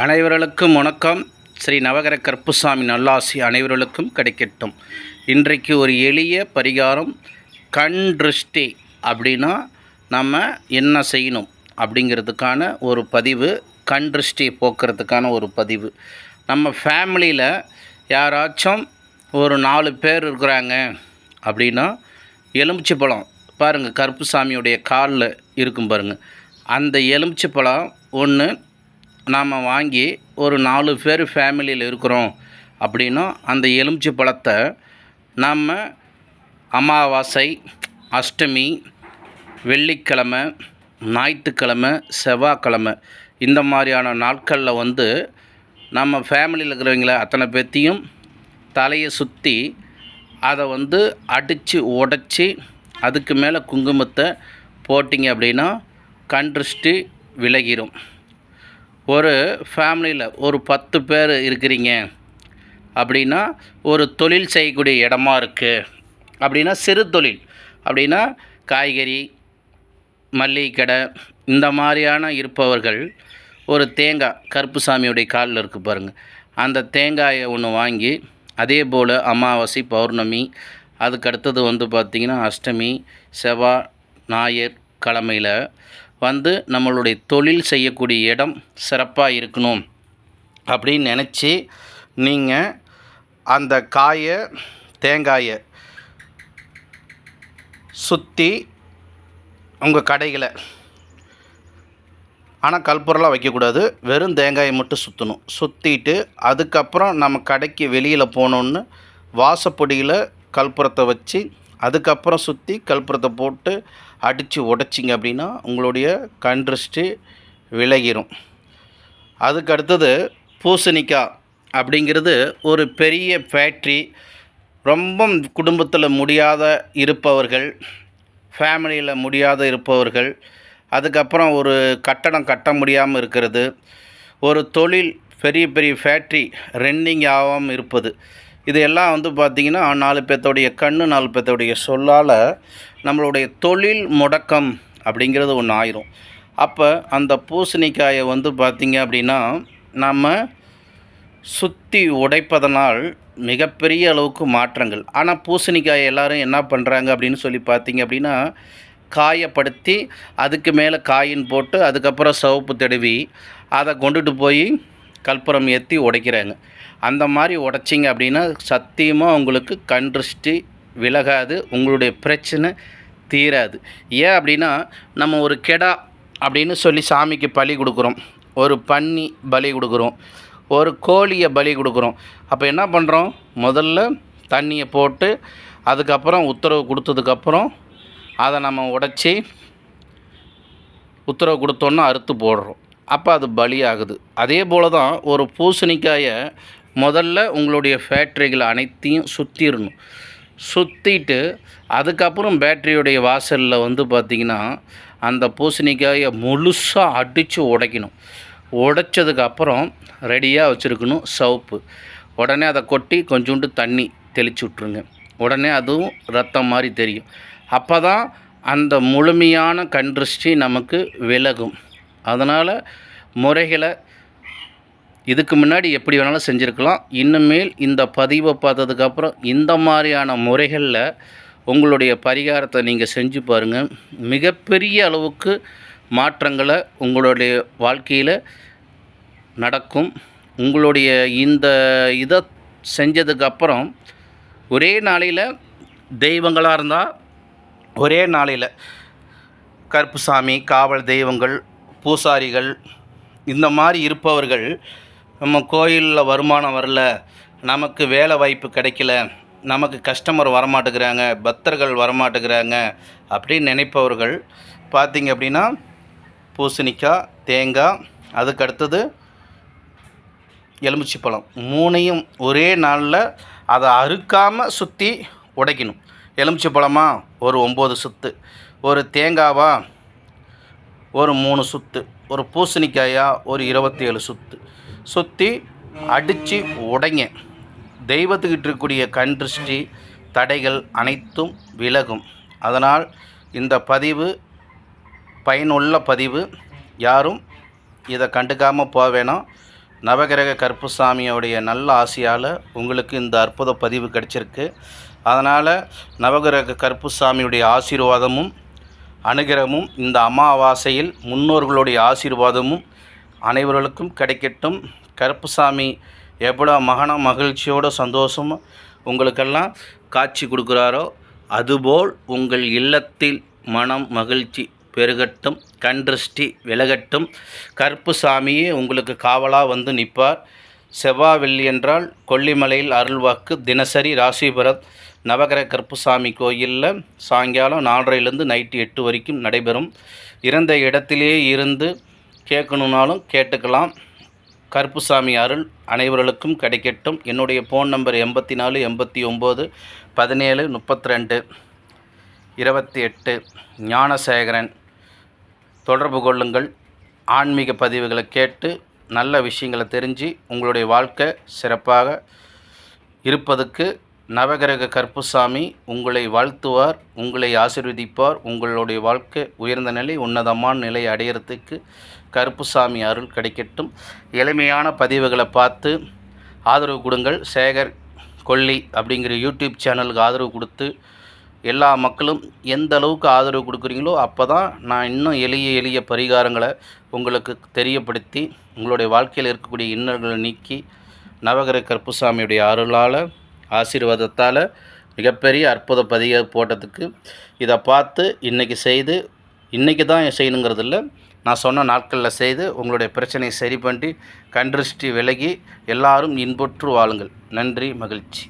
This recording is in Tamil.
அனைவர்களுக்கும் வணக்கம். ஸ்ரீ நவகிர கருப்புசாமி நல்லாசி அனைவர்களுக்கும் கிடைக்கட்டும். இன்றைக்கு ஒரு எளிய பரிகாரம். கண் திருஷ்டி அப்படின்னா நம்ம என்ன செய்யணும் அப்படிங்கிறதுக்கான ஒரு பதிவு. கண் திருஷ்டி போக்குறதுக்கான ஒரு பதிவு. நம்ம ஃபேமிலியில் யாராச்சும் ஒரு 4 பேர் இருக்கிறாங்க அப்படின்னா எலுமிச்சை பழம் பாருங்கள், கருப்புசாமியுடைய காலில் இருக்கும் பாருங்கள். அந்த எலுமிச்சை பழம் ஒன்று நாம் வாங்கி ஒரு 4 பேர் ஃபேமிலியில் இருக்கிறோம் அப்படின்னா அந்த எலுமிச்சை பழத்தை நம்ம அமாவாசை, அஷ்டமி, வெள்ளிக்கிழமை, ஞாயிற்றுக்கிழமை, செவ்வாய்க்கிழமை இந்த மாதிரியான நாட்களில் நம்ம ஃபேமிலியில் இருக்கிறவங்கள அத்தனை பேர்த்தையும் தலையை சுற்றி அதை அடித்து உடச்சி அதுக்கு மேலே குங்குமத்தை போட்டிங்க அப்படின்னா கண் திருஷ்டி விலகிடும். ஒரு ஃபேமிலியில் ஒரு 10 பேர் இருக்கிறீங்க அப்படின்னா ஒரு தொழில் செய்யக்கூடிய இடமா இருக்குது அப்படின்னா சிறு தொழில் அப்படின்னா காய்கறி, மல்லிகை கடை இந்த மாதிரியான இருப்பவர்கள் ஒரு தேங்காய் கருப்புசாமியுடைய காலில் இருக்குது பாருங்கள். அந்த தேங்காயை ஒன்று வாங்கி அதே போல் அமாவாசை, பௌர்ணமி, அதுக்கடுத்தது பார்த்திங்கன்னா அஷ்டமி, செவ்வாய், ஞாயிறு கிழமையில் நம்மளுடைய தொழில் செய்யக்கூடிய இடம் சிறப்பாக இருக்கணும் அப்படின்னு நினச்சி நீங்கள் அந்த தேங்காயை சுற்றி உங்கள் கடைகளை, ஆனால் கற்பூரம்லாம் வைக்கக்கூடாது, வெறும் தேங்காயை மட்டும் சுற்றணும். சுற்றிட்டு அதுக்கப்புறம் நம்ம கடைக்கு வெளியில் போனோன்னு வாசப்படியில் கற்பூரத்தை வச்சு அதுக்கப்புறம் சுற்றி கற்பூரத்தை போட்டு அடித்து உடைச்சிங்க அப்படின்னா உங்களுடைய கண் திருஷ்டி விலகிரும். அதுக்கு அடுத்தது பூசணிக்காய் அப்படிங்கிறது ஒரு பெரிய ஃபேக்ட்ரி. ரொம்ப குடும்பத்தில் முடியாத இருப்பவர்கள், ஃபேமிலியில் முடியாத இருப்பவர்கள், அதுக்கப்புறம் ஒரு கட்டடம் கட்ட முடியாமல் இருக்கிறது, ஒரு தொழில் பெரிய பெரிய ஃபேக்ட்ரி ரன்னிங் ஆகாமல் இருப்பது, இது எல்லாம் பார்த்திங்கன்னா 4 பேர்த்தோடைய கண், 4 பேர்த்தோடைய சொல்லால் நம்மளுடைய தொழில் முடக்கம் அப்படிங்கிறது ஒன்று ஆயிரும். அப்போ அந்த பூசணிக்காயை பார்த்திங்க அப்படின்னா நம்ம சுற்றி உடைப்பதனால் மிகப்பெரிய அளவுக்கு மாற்றங்கள். ஆனால் பூசணிக்காயை எல்லோரும் என்ன பண்ணுறாங்க அப்படின்னு சொல்லி பார்த்திங்க அப்படின்னா காயப்படுத்தி அதுக்கு மேலே காயின் போட்டு அதுக்கப்புறம் சிவப்பு தடவி அதை கொண்டுட்டு போய் கற்பூரம் ஏற்றி உடைக்கிறாங்க. அந்த மாதிரி உடைச்சிங்க அப்படின்னா சத்தியமாக உங்களுக்கு கண் திருஷ்டி விலகாது, உங்களுடைய பிரச்சனை தீராது. ஏன் அப்படின்னா நம்ம ஒரு கெடா அப்படின்னு சொல்லி சாமிக்கு பலி கொடுக்குறோம், ஒரு பன்னி பலி கொடுக்குறோம், ஒரு கோழியை பலி கொடுக்குறோம். அப்போ என்ன பண்ணுறோம், முதல்ல தண்ணியை போட்டு அதுக்கப்புறம் உத்தரவு கொடுத்ததுக்கப்புறம் அதை நம்ம உடைச்சி உத்தரவு கொடுத்தோன்னா அறுத்து போடுறோம். அப்போ அது பலி ஆகுது. அதே போல் தான் ஒரு பூசணிக்காயை முதல்ல உங்களுடைய ஃபேக்ட்ரிகள் அனைத்தையும் சுற்றிடணும். சுற்றிட்டு அதுக்கப்புறம் பேட்டரியுடைய வாசலில் பார்த்திங்கன்னா அந்த பூசணிக்காயை முழுசாக அடித்து உடைக்கணும். உடைச்சதுக்கப்புறம் ரெடியாக வச்சுருக்கணும் சவுப்பு. உடனே அதை கொட்டி கொஞ்சோண்டு தண்ணி தெளித்து விட்ருங்க. உடனே அதுவும் ரத்தம் மாதிரி தெரியும். அப்போ தான் அந்த முழுமையான கண் திருஷ்டி நமக்கு விலகும். அதனால் முறைகளை இதுக்கு முன்னாடி எப்படி வேணாலும் செஞ்சுருக்கலாம். இன்னுமேல் இந்த பதிவை பார்த்ததுக்கப்புறம் இந்த மாதிரியான முறைகளில் உங்களுடைய பரிகாரத்தை நீங்கள் செஞ்சு பாருங்கள். மிகப்பெரிய அளவுக்கு மாற்றங்களை உங்களுடைய வாழ்க்கையில் நடக்கும். உங்களுடைய இந்த இதை செஞ்சதுக்கப்புறம் ஒரே நாளையில் தெய்வங்களாக இருந்தால் ஒரே நாளையில் கருப்புசாமி, காவல் தெய்வங்கள், பூசாரிகள் இந்த மாதிரி இருப்பவர்கள் நம்ம கோயிலில் வருமானம் வரல, நமக்கு வேலை வாய்ப்பு கிடைக்கல, நமக்கு கஸ்டமர் வரமாட்டேங்கிறாங்க, பக்தர்கள் வரமாட்டேங்கிறாங்க அப்படின்னு நினைப்பவர்கள் பார்த்திங்க அப்படின்னா பூசணிக்காய், தேங்காய், அதுக்கு அடுத்தது எலுமிச்சை பழம் 3ஐயும் ஒரே நாளில் அதை அறுக்காமல் சுற்றி உடைக்கணும். எலுமிச்சை பழமாக ஒரு 9 சுற்று, ஒரு தேங்காவா ஒரு 3 சுற்று, ஒரு பூசணிக்காயா ஒரு 27 சுற்று சுற்றி அடித்து உடைங்க. தெய்வத்துக்கிட்ட இருக்கக்கூடிய கண் திருஷ்டி தடைகள் அனைத்தும் விலகும். அதனால் இந்த பதிவு பயனுள்ள பதிவு. யாரும் இதை கண்டுக்காமல் போக வேணாம். நவகிரக கருப்புசாமியோடைய நல்ல ஆசையால் உங்களுக்கு இந்த அற்புத பதிவு கிடச்சிருக்கு. அதனால் நவகிரக கருப்புசாமியுடைய ஆசீர்வாதமும் அனுகிரகமும் இந்த அமாவாசையில் முன்னோர்களுடைய ஆசீர்வாதமும் அனைவர்களுக்கும் கிடைக்கட்டும். கருப்புசாமி எவ்வளோ மகிழ்ச்சியோட சந்தோஷமும் உங்களுக்கெல்லாம் காட்சி கொடுக்குறாரோ அதுபோல் உங்கள் இல்லத்தில் மனம் மகிழ்ச்சி பெருகட்டும், கண்திருஷ்டி விலகட்டும். கருப்புசாமியே உங்களுக்கு காவலாக வந்து நிற்பார். செவ்வாய் வெள்ளி என்றால் கொல்லிமலையில் அருள்வாக்கு தினசரி ராசிபுரம் நவகிரக கருப்புசாமி கோயிலில் சாயங்காலம் 4:30லேருந்து நைட்டு 8 வரைக்கும் நடைபெறும். இருந்த இடத்திலேயே இருந்து கேட்கணுன்னாலும் கேட்டுக்கலாம். கருப்புசாமி அருள் அனைவர்களுக்கும் கிடைக்கட்டும். என்னுடைய ஃபோன் நம்பர் 84 89 17 32 28 ஞானசேகரன். தொடர்பு கொள்ளுங்கள். ஆன்மீக பதிவுகளை கேட்டு நல்ல விஷயங்களை தெரிஞ்சு உங்களுடைய வாழ்க்கை சிறப்பாக இருப்பதற்கு நவகிரக கருப்புசாமி உங்களை வாழ்த்துவார், உங்களை ஆசீர்வதிப்பார். உங்களுடைய வாழ்க்கை உயர்ந்த நிலை உன்னதமான நிலை அடையிறதுக்கு கருப்புசாமி அருள் கிடைக்கட்டும். எளிமையான பதிவுகளை பார்த்து ஆதரவு கொடுங்கள். சேகர் கொல்லி அப்படிங்கிற யூடியூப் சேனலுக்கு ஆதரவு கொடுத்து எல்லா மக்களும் எந்த அளவுக்கு ஆதரவு கொடுக்குறீங்களோ அப்போ தான் நான் இன்னும் எளிய பரிகாரங்களை உங்களுக்கு தெரியப்படுத்தி உங்களுடைய வாழ்க்கையில் இருக்கக்கூடிய இன்னல்களை நீக்கி நவகிரக கருப்புசாமியுடைய அருளால் ஆசீர்வாதத்தால் மிகப்பெரிய அற்புத பதிவை போட்டதுக்கு இதை பார்த்து இன்றைக்கி தான் செய்யணுங்கிறது இல்லை, நான் சொன்ன நாட்களில் செய்து உங்களுடைய பிரச்சனையை சரி பண்ணி கண்திருஷ்டி விலகி எல்லாரும் இன்புற்று வாழுங்கள். நன்றி, மகிழ்ச்சி.